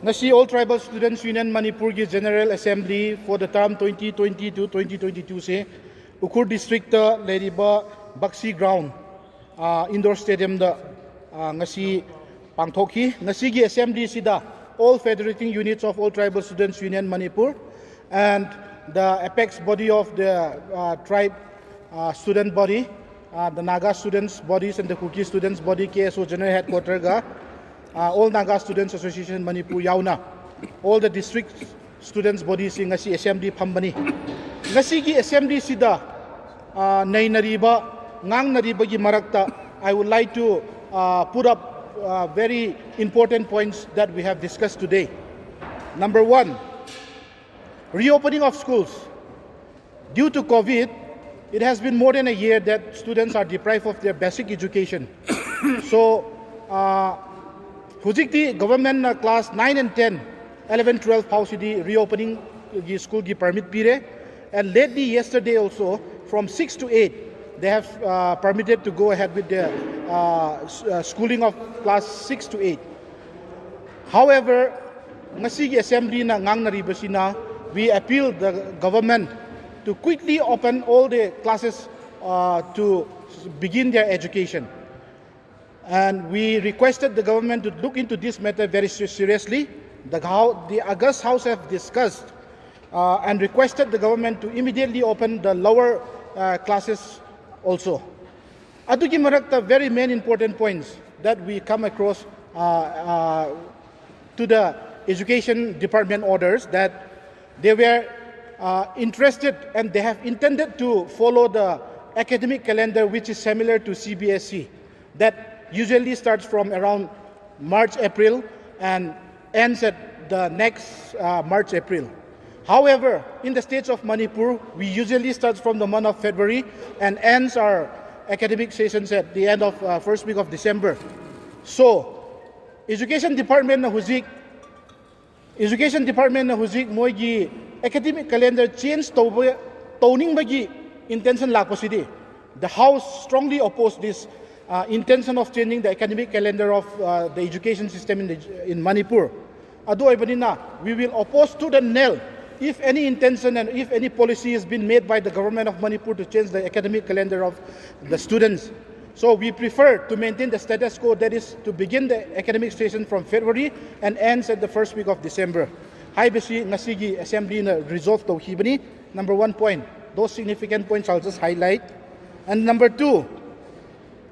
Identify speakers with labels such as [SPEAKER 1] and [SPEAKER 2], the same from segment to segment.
[SPEAKER 1] Ngasi All Tribal Students Union Manipur ki General Assembly for the term 2020 to 2022 se Ukur District ta leriba Baksi Ground Indoor Stadium da ngasi pangthoki ngasi gi assembly sida all federating units of All Tribal Students Union Manipur and the apex body of the tribe student body, the Naga students bodies and the Kuki students body KSO General Headquarter ga all Naga Students Association Manipur yauna all the district students bodies in ngasi assembly phambani ngasi gi assembly sida nay nariba ngang nariba gi marakta I would like to put up very important points that we have discussed today. Number one, reopening of schools. Due to COVID, it has been more than a year that students are deprived of their basic education. So, Hujikti government class 9 and 10, 11, 12 pausi reopening the school gi permit pire, and lately yesterday also from 6 to 8 they have permitted to go ahead with the schooling of class 6 to 8. However, ngasi gi assembly na ngang naribasina, we appeal the government to quickly open all the classes to begin their education. And we requested the government to look into this matter very seriously. The August House have discussed and requested the government to immediately open the lower classes also. Aduki marakta very main important points that we come across to the education department orders that they were interested and they have intended to follow the academic calendar which is similar to CBSE that usually starts from around March, April and ends at the next March, April. However, in the states of Manipur, we usually start from the month of February and ends our academic sessions at the end of first week of December. So, Education Department na huzik moigi academic calendar change toning bagi intention lakosidi. The House strongly opposed this intention of changing the academic calendar of the education system in Manipur. Ado ibanina, we will oppose to the nail if any intention and if any policy has been made by the government of Manipur to change the academic calendar of the students. So we prefer to maintain the status quo, that is to begin the academic session from February and ends at the first week of December. Hai besi ngasigi assembly na resolve to hibani. Number 1 point, those significant points I'll just highlight. And number 2,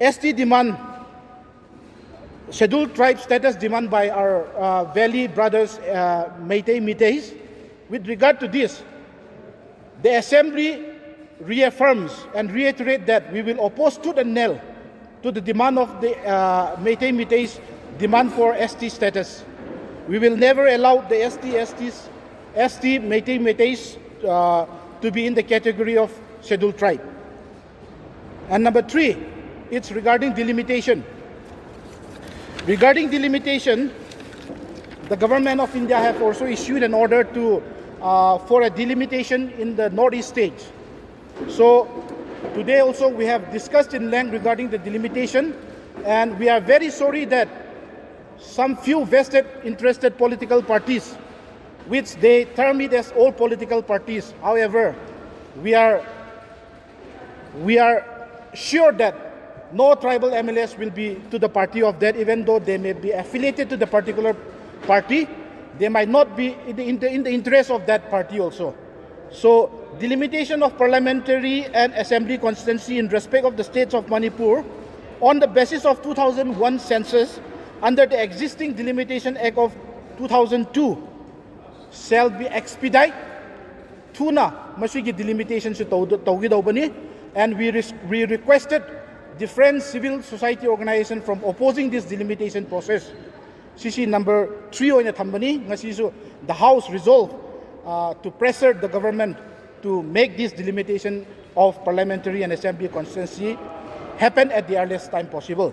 [SPEAKER 1] ST demand, scheduled tribe status demand by our Valley brothers, Meiteis. With regard to this, the Assembly reaffirms and reiterates that we will oppose to the nail to the demand of the Meiteis demand for ST status. We will never allow the ST Meiteis to be in the category of scheduled tribe. And number 3, it's regarding delimitation. Regarding delimitation, the government of India have also issued an order to for a delimitation in the northeast states. So today also we have discussed in length regarding the delimitation, and we are very sorry that some few vested interested political parties, which they term it as all political parties. However, we are sure that no tribal MLS will be to the party of that, even though they may be affiliated to the particular party. They might not be in the interest of that party also. So, delimitation of parliamentary and assembly constituency in respect of the states of Manipur on the basis of 2001 census under the existing Delimitation Act of 2002 shall be expedited. Tuna masigi delimitation si tawgi daw bani, and we requested different civil society organization from opposing this delimitation process. CC number 3 oina thambani ngasisu the House resolved to pressure the government to make this delimitation of parliamentary and assembly constituency happen at the earliest time possible.